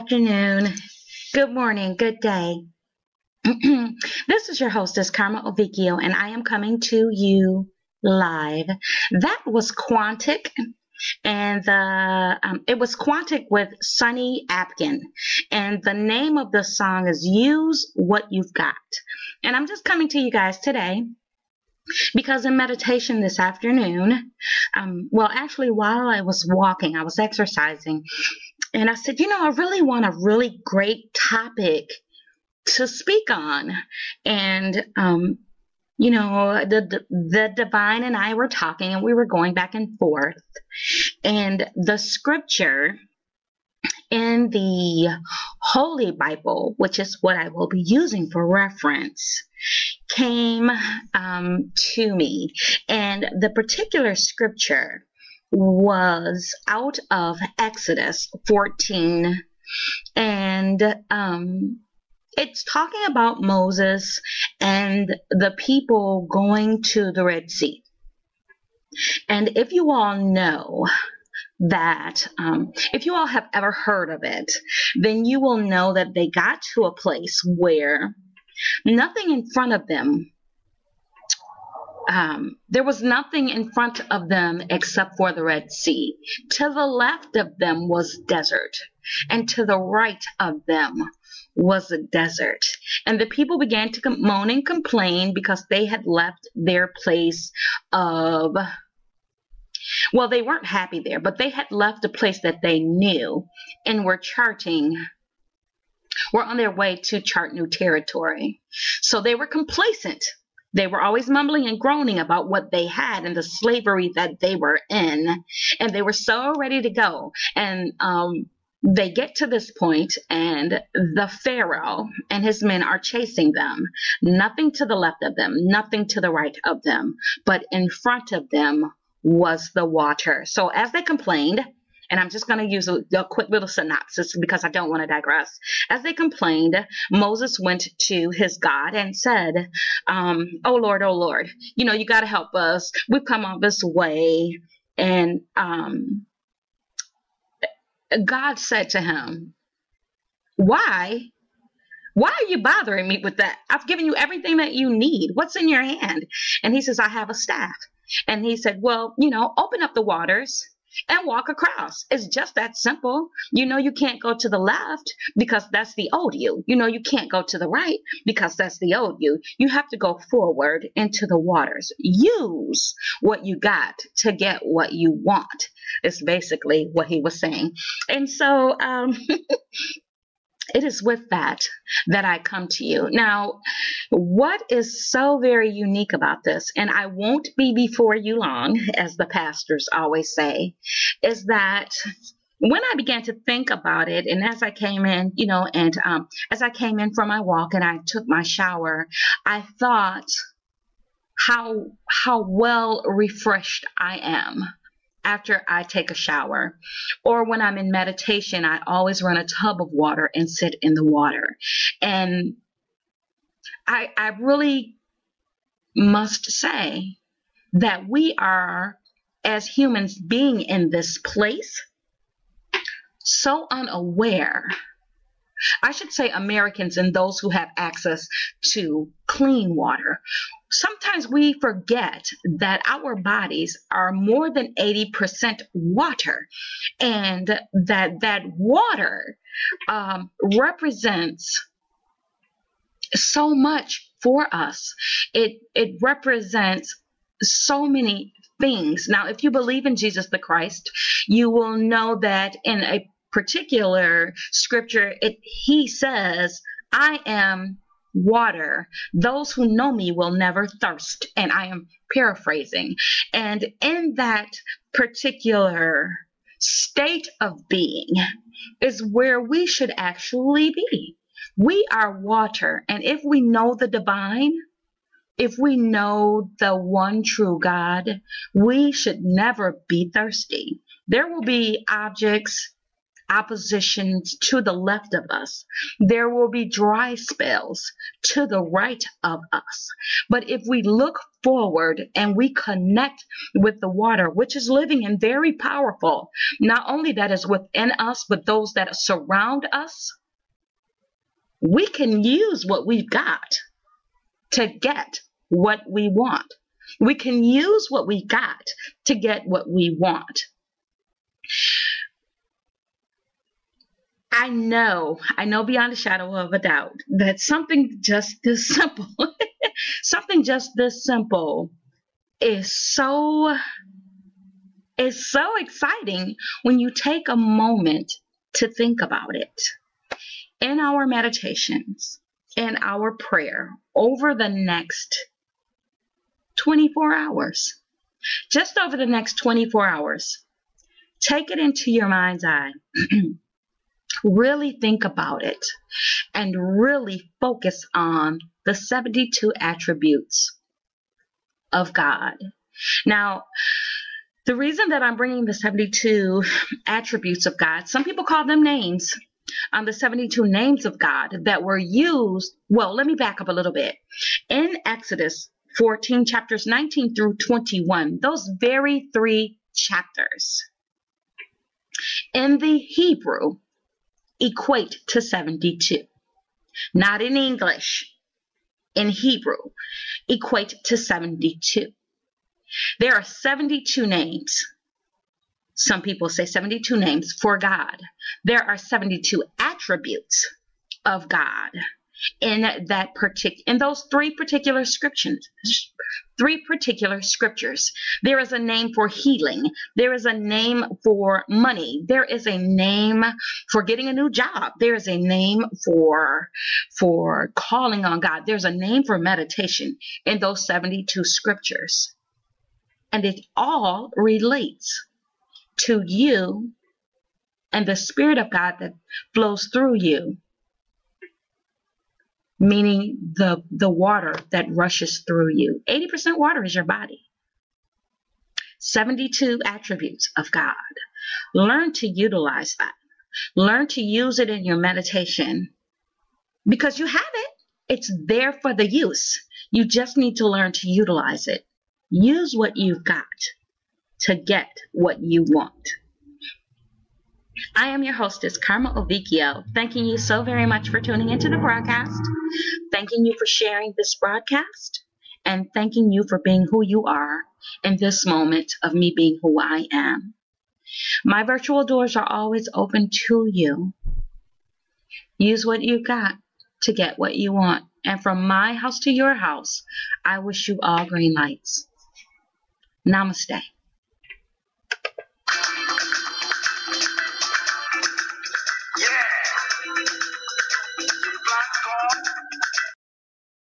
afternoon, good morning, good day. This is your hostess, Karma Ovicchio, and I am coming to you live. That was Quantic, and it was Quantic with Sunny Apkin, and the name of the song is Use What You've Got. And I'm just coming to you guys today because in meditation this afternoon, actually while I was walking, I was exercising, and I said, I really want a really great topic to speak on. And, the divine and I were talking and we were going back and forth. And the scripture in the Holy Bible, which is what I will be using for reference, came to me. And the particular scripture was out of Exodus 14. And it's talking about Moses and the people going to the Red Sea. And if you all know that, if you all have ever heard of it, then you will know that they got to a place where nothing in front of them, there was nothing in front of them except for the Red Sea. To the left of them was desert, and to the right of them was a desert. And the people began to moan and complain because they had left their place of, well, they weren't happy there, but they had left a place that they knew and were on their way to chart new territory. So they were complacent. They were always mumbling and groaning about what they had and the slavery that they were in. And they were so ready to go. And they get to this point, and the Pharaoh and his men are chasing them. Nothing to the left of them, nothing to the right of them, but in front of them was the water. So as they complained, and I'm just going to use a quick little synopsis because I don't want to digress. As they complained, Moses went to his God and said, oh Lord, you got to help us. We've come all this way. And God said to him, why are you bothering me with that? I've given you everything that you need. What's in your hand? And he says, I have a staff. And he said, well, open up the waters and walk across. It's just that simple. You can't go to the left because that's the old you. You can't go to the right because that's the old you. You have to go forward into the waters. Use what you got to get what you want. Is basically what he was saying. And so it is with that I come to you. Now, what is so very unique about this, and I won't be before you long, as the pastors always say, is that when I began to think about it, and as I came in, as I came in from my walk and I took my shower, I thought how well refreshed I am after I take a shower. Or when I'm in meditation, I always run a tub of water and sit in the water. And I really must say that we are, as humans being in this place, so unaware. I should say Americans and those who have access to clean water. Sometimes we forget that our bodies are more than 80% water, and that water represents so much for us. It represents so many things. Now, if you believe in Jesus the Christ, you will know that in a particular scripture, he says, I am water. Those who know me will never thirst. And I am paraphrasing. And in that particular state of being is where we should actually be. We are water. And if we know the divine, if we know the one true God, we should never be thirsty. There will be objects, oppositions to the left of us. There will be dry spells to the right of us. But if we look forward and we connect with the water, which is living and very powerful, not only that is within us, but those that surround us, we can use what we've got to get what we want. We can use what we got to get what we want. I know beyond a shadow of a doubt that something just this simple, something just this simple is so exciting when you take a moment to think about it. In our meditations, in our prayer over the next 24 hours, just over the next 24 hours, take it into your mind's eye. Really think about it and really focus on the 72 attributes of God. Now, the reason that I'm bringing the 72 attributes of God, some people call them names, the 72 names of God that were used. Well, let me back up a little bit. In Exodus 14, chapters 19 through 21, those very 3 chapters in the Hebrew equate to 72. Not in English, in Hebrew, equate to 72. There are 72 names. Some people say 72 names for God. There are 72 attributes of God in those 3 particular scriptures. 3 particular scriptures. There is a name for healing. There is a name for money. There is a name for getting a new job. There is a name for calling on God. There's a name for meditation in those 72 scriptures. And it all relates to you and the Spirit of God that flows through you, meaning the water that rushes through you. 80% water is your body. 72 attributes of God. Learn to utilize that. Learn to use it in your meditation because you have it. It's there for the use. You just need to learn to utilize it. Use what you've got to get what you want. I am your hostess, Karma Ovicchio, thanking you so very much for tuning into the broadcast, thanking you for sharing this broadcast, and thanking you for being who you are in this moment of me being who I am. My virtual doors are always open to you. Use what you've got to get what you want. And from my house to your house, I wish you all green lights. Namaste.